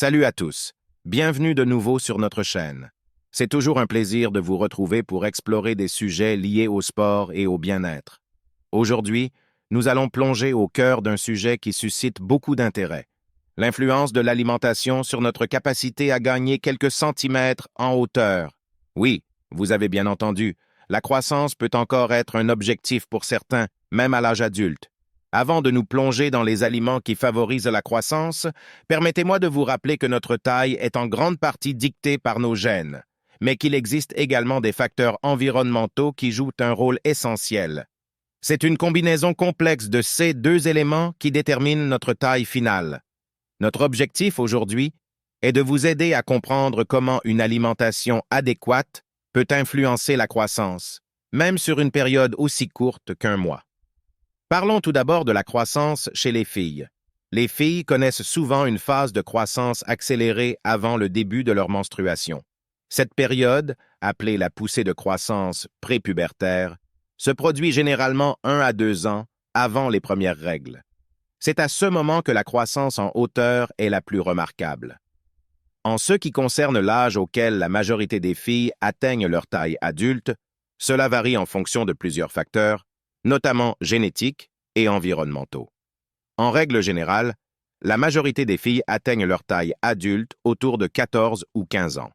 Salut à tous. Bienvenue de nouveau sur notre chaîne. C'est toujours un plaisir de vous retrouver pour explorer des sujets liés au sport et au bien-être. Aujourd'hui, nous allons plonger au cœur d'un sujet qui suscite beaucoup d'intérêt. L'influence de l'alimentation sur notre capacité à gagner quelques centimètres en hauteur. Oui, vous avez bien entendu, la croissance peut encore être un objectif pour certains, même à l'âge adulte. Avant de nous plonger dans les aliments qui favorisent la croissance, permettez-moi de vous rappeler que notre taille est en grande partie dictée par nos gènes, mais qu'il existe également des facteurs environnementaux qui jouent un rôle essentiel. C'est une combinaison complexe de ces deux éléments qui détermine notre taille finale. Notre objectif aujourd'hui est de vous aider à comprendre comment une alimentation adéquate peut influencer la croissance, même sur une période aussi courte qu'un mois. Parlons tout d'abord de la croissance chez les filles. Les filles connaissent souvent une phase de croissance accélérée avant le début de leur menstruation. Cette période, appelée la poussée de croissance prépubertaire, se produit généralement 1 à 2 ans avant les premières règles. C'est à ce moment que la croissance en hauteur est la plus remarquable. En ce qui concerne l'âge auquel la majorité des filles atteignent leur taille adulte, cela varie en fonction de plusieurs facteurs, notamment génétiques et environnementaux. En règle générale, la majorité des filles atteignent leur taille adulte autour de 14 ou 15 ans.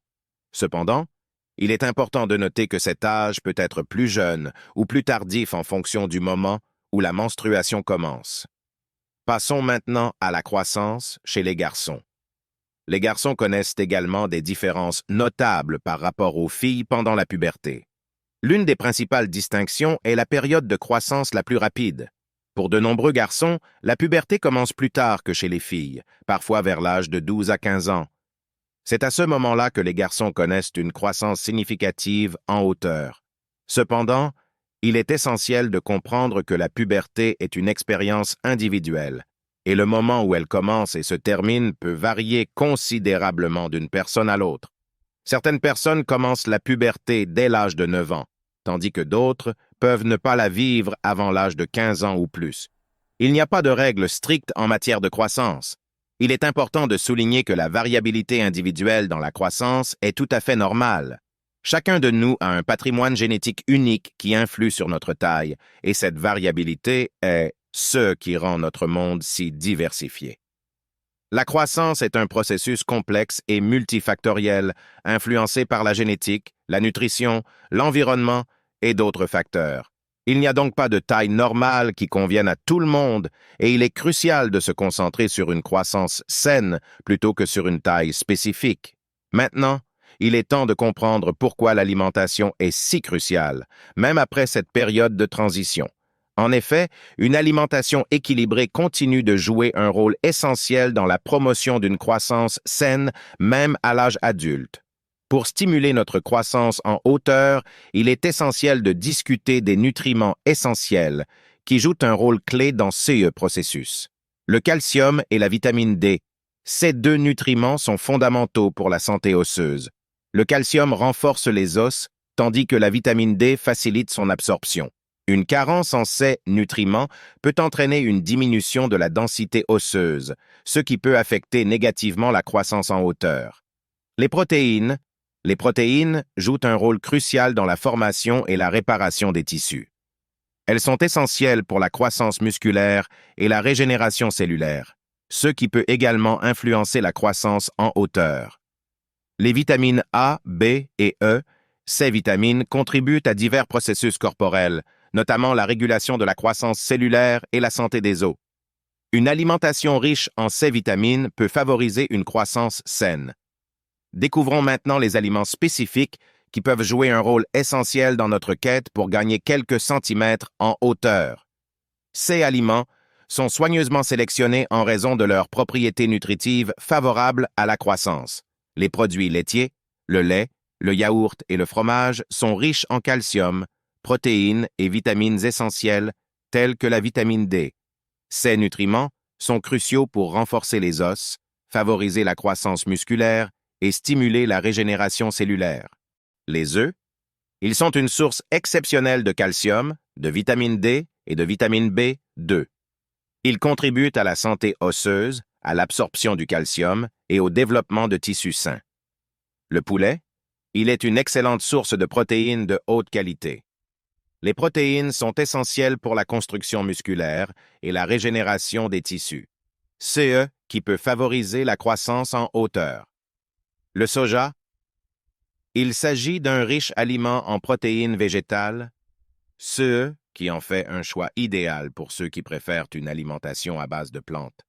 Cependant, il est important de noter que cet âge peut être plus jeune ou plus tardif en fonction du moment où la menstruation commence. Passons maintenant à la croissance chez les garçons. Les garçons connaissent également des différences notables par rapport aux filles pendant la puberté. L'une des principales distinctions est la période de croissance la plus rapide. Pour de nombreux garçons, la puberté commence plus tard que chez les filles, parfois vers l'âge de 12 à 15 ans. C'est à ce moment-là que les garçons connaissent une croissance significative en hauteur. Cependant, il est essentiel de comprendre que la puberté est une expérience individuelle, et le moment où elle commence et se termine peut varier considérablement d'une personne à l'autre. Certaines personnes commencent la puberté dès l'âge de 9 ans, tandis que d'autres peuvent ne pas la vivre avant l'âge de 15 ans ou plus. Il n'y a pas de règle stricte en matière de croissance. Il est important de souligner que la variabilité individuelle dans la croissance est tout à fait normale. Chacun de nous a un patrimoine génétique unique qui influe sur notre taille, et cette variabilité est ce qui rend notre monde si diversifié. La croissance est un processus complexe et multifactoriel, influencé par la génétique, la nutrition, l'environnement et d'autres facteurs. Il n'y a donc pas de taille normale qui convienne à tout le monde et il est crucial de se concentrer sur une croissance saine plutôt que sur une taille spécifique. Maintenant, il est temps de comprendre pourquoi l'alimentation est si cruciale, même après cette période de transition. En effet, une alimentation équilibrée continue de jouer un rôle essentiel dans la promotion d'une croissance saine, même à l'âge adulte. Pour stimuler notre croissance en hauteur, il est essentiel de discuter des nutriments essentiels qui jouent un rôle clé dans ce processus. Le calcium et la vitamine D. Ces deux nutriments sont fondamentaux pour la santé osseuse. Le calcium renforce les os, tandis que la vitamine D facilite son absorption. Une carence en ces nutriments peut entraîner une diminution de la densité osseuse, ce qui peut affecter négativement la croissance en hauteur. Les protéines jouent un rôle crucial dans la formation et la réparation des tissus. Elles sont essentielles pour la croissance musculaire et la régénération cellulaire, ce qui peut également influencer la croissance en hauteur. Les vitamines A, B et E, ces vitamines contribuent à divers processus corporels, notamment la régulation de la croissance cellulaire et la santé des os. Une alimentation riche en ces vitamines peut favoriser une croissance saine. Découvrons maintenant les aliments spécifiques qui peuvent jouer un rôle essentiel dans notre quête pour gagner quelques centimètres en hauteur. Ces aliments sont soigneusement sélectionnés en raison de leurs propriétés nutritives favorables à la croissance. Les produits laitiers, le lait, le yaourt et le fromage sont riches en calcium, protéines et vitamines essentielles telles que la vitamine D. Ces nutriments sont cruciaux pour renforcer les os, favoriser la croissance musculaire et stimuler la régénération cellulaire. Les œufs, ils sont une source exceptionnelle de calcium, de vitamine D et de vitamine B2. Ils contribuent à la santé osseuse, à l'absorption du calcium et au développement de tissus sains. Le poulet, il est une excellente source de protéines de haute qualité. Les protéines sont essentielles pour la construction musculaire et la régénération des tissus. CE qui peut favoriser la croissance en hauteur. Le soja, il s'agit d'un riche aliment en protéines végétales, CE qui en fait un choix idéal pour ceux qui préfèrent une alimentation à base de plantes.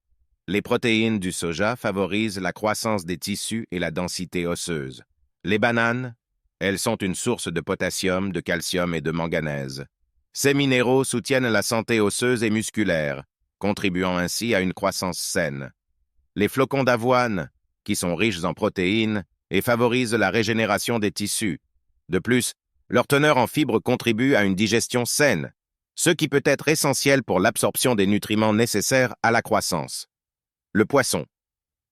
Les protéines du soja favorisent la croissance des tissus et la densité osseuse. Les bananes, elles sont une source de potassium, de calcium et de manganèse. Ces minéraux soutiennent la santé osseuse et musculaire, contribuant ainsi à une croissance saine. Les flocons d'avoine, qui sont riches en protéines et favorisent la régénération des tissus. De plus, leur teneur en fibres contribue à une digestion saine, ce qui peut être essentiel pour l'absorption des nutriments nécessaires à la croissance. Le poisson.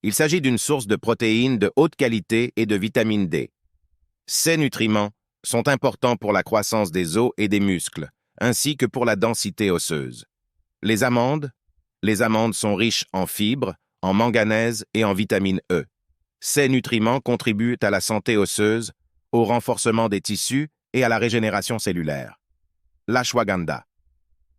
Il s'agit d'une source de protéines de haute qualité et de vitamine D. Ces nutriments sont importants pour la croissance des os et des muscles, ainsi que pour la densité osseuse. Les amandes sont riches en fibres, en manganèse et en vitamine E. Ces nutriments contribuent à la santé osseuse, au renforcement des tissus et à la régénération cellulaire. L'ashwagandha.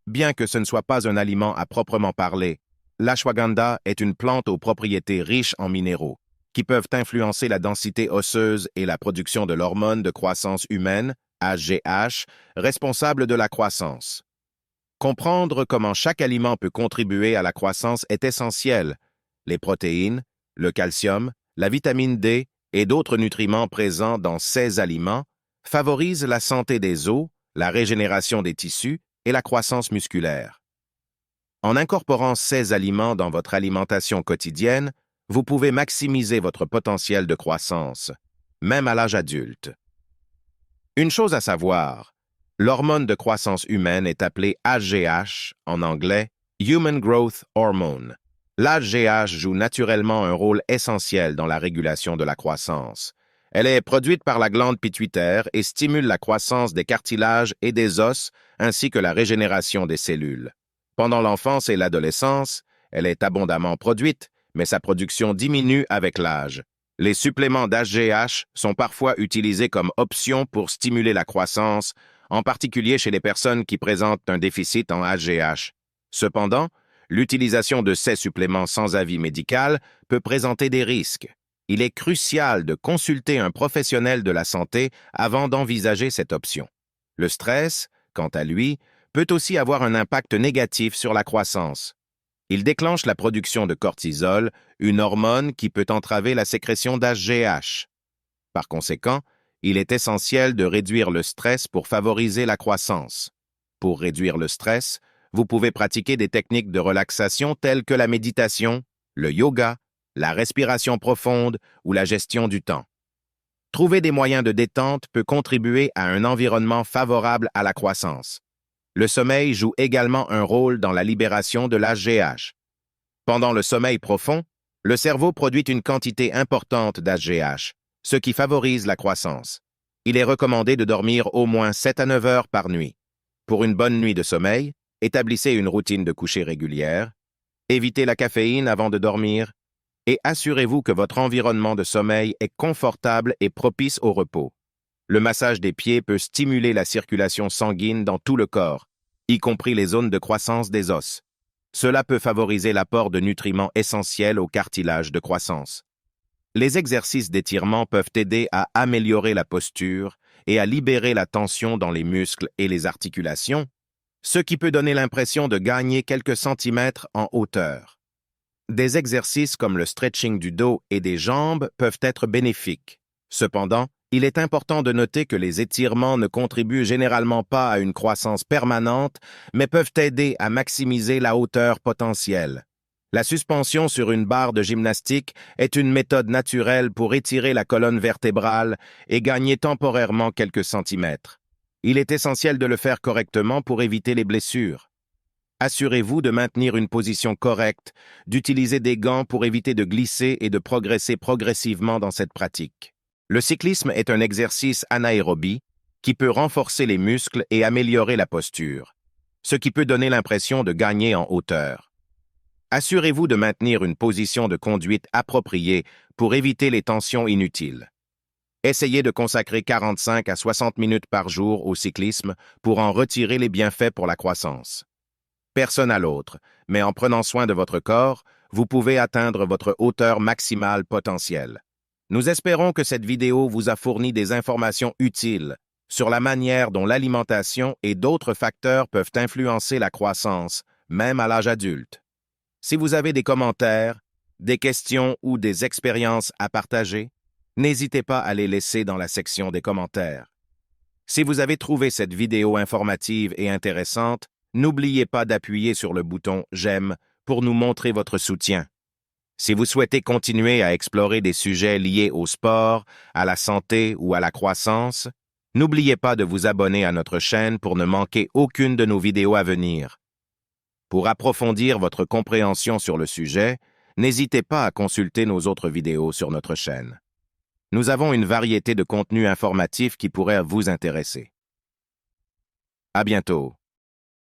Bien que ce ne soit pas un aliment à proprement parler, l'ashwagandha est une plante aux propriétés riches en minéraux, qui peuvent influencer la densité osseuse et la production de l'hormone de croissance humaine, HGH, responsable de la croissance. Comprendre comment chaque aliment peut contribuer à la croissance est essentiel. Les protéines, le calcium, la vitamine D et d'autres nutriments présents dans ces aliments favorisent la santé des os, la régénération des tissus et la croissance musculaire. En incorporant ces aliments dans votre alimentation quotidienne, vous pouvez maximiser votre potentiel de croissance, même à l'âge adulte. Une chose à savoir, l'hormone de croissance humaine est appelée HGH, en anglais Human Growth Hormone. L'HGH joue naturellement un rôle essentiel dans la régulation de la croissance. Elle est produite par la glande pituitaire et stimule la croissance des cartilages et des os, ainsi que la régénération des cellules. Pendant l'enfance et l'adolescence, elle est abondamment produite, mais sa production diminue avec l'âge. Les suppléments d'HGH sont parfois utilisés comme option pour stimuler la croissance, en particulier chez les personnes qui présentent un déficit en HGH. Cependant, l'utilisation de ces suppléments sans avis médical peut présenter des risques. Il est crucial de consulter un professionnel de la santé avant d'envisager cette option. Le stress, quant à lui, peut aussi avoir un impact négatif sur la croissance. Il déclenche la production de cortisol, une hormone qui peut entraver la sécrétion d'HGH. Par conséquent, il est essentiel de réduire le stress pour favoriser la croissance. Pour réduire le stress, vous pouvez pratiquer des techniques de relaxation telles que la méditation, le yoga, la respiration profonde ou la gestion du temps. Trouver des moyens de détente peut contribuer à un environnement favorable à la croissance. Le sommeil joue également un rôle dans la libération de l'HGH. Pendant le sommeil profond, le cerveau produit une quantité importante d'HGH, ce qui favorise la croissance. Il est recommandé de dormir au moins 7 à 9 heures par nuit. Pour une bonne nuit de sommeil, établissez une routine de coucher régulière, évitez la caféine avant de dormir et assurez-vous que votre environnement de sommeil est confortable et propice au repos. Le massage des pieds peut stimuler la circulation sanguine dans tout le corps, y compris les zones de croissance des os. Cela peut favoriser l'apport de nutriments essentiels au cartilage de croissance. Les exercices d'étirement peuvent aider à améliorer la posture et à libérer la tension dans les muscles et les articulations, ce qui peut donner l'impression de gagner quelques centimètres en hauteur. Des exercices comme le stretching du dos et des jambes peuvent être bénéfiques. Cependant, il est important de noter que les étirements ne contribuent généralement pas à une croissance permanente, mais peuvent aider à maximiser la hauteur potentielle. La suspension sur une barre de gymnastique est une méthode naturelle pour étirer la colonne vertébrale et gagner temporairement quelques centimètres. Il est essentiel de le faire correctement pour éviter les blessures. Assurez-vous de maintenir une position correcte, d'utiliser des gants pour éviter de glisser et de progresser progressivement dans cette pratique. Le cyclisme est un exercice anaérobie qui peut renforcer les muscles et améliorer la posture, ce qui peut donner l'impression de gagner en hauteur. Assurez-vous de maintenir une position de conduite appropriée pour éviter les tensions inutiles. Essayez de consacrer 45 à 60 minutes par jour au cyclisme pour en retirer les bienfaits pour la croissance. Personne à l'autre, mais en prenant soin de votre corps, vous pouvez atteindre votre hauteur maximale potentielle. Nous espérons que cette vidéo vous a fourni des informations utiles sur la manière dont l'alimentation et d'autres facteurs peuvent influencer la croissance, même à l'âge adulte. Si vous avez des commentaires, des questions ou des expériences à partager, n'hésitez pas à les laisser dans la section des commentaires. Si vous avez trouvé cette vidéo informative et intéressante, n'oubliez pas d'appuyer sur le bouton « J'aime » pour nous montrer votre soutien. Si vous souhaitez continuer à explorer des sujets liés au sport, à la santé ou à la croissance, n'oubliez pas de vous abonner à notre chaîne pour ne manquer aucune de nos vidéos à venir. Pour approfondir votre compréhension sur le sujet, n'hésitez pas à consulter nos autres vidéos sur notre chaîne. Nous avons une variété de contenus informatifs qui pourraient vous intéresser. À bientôt.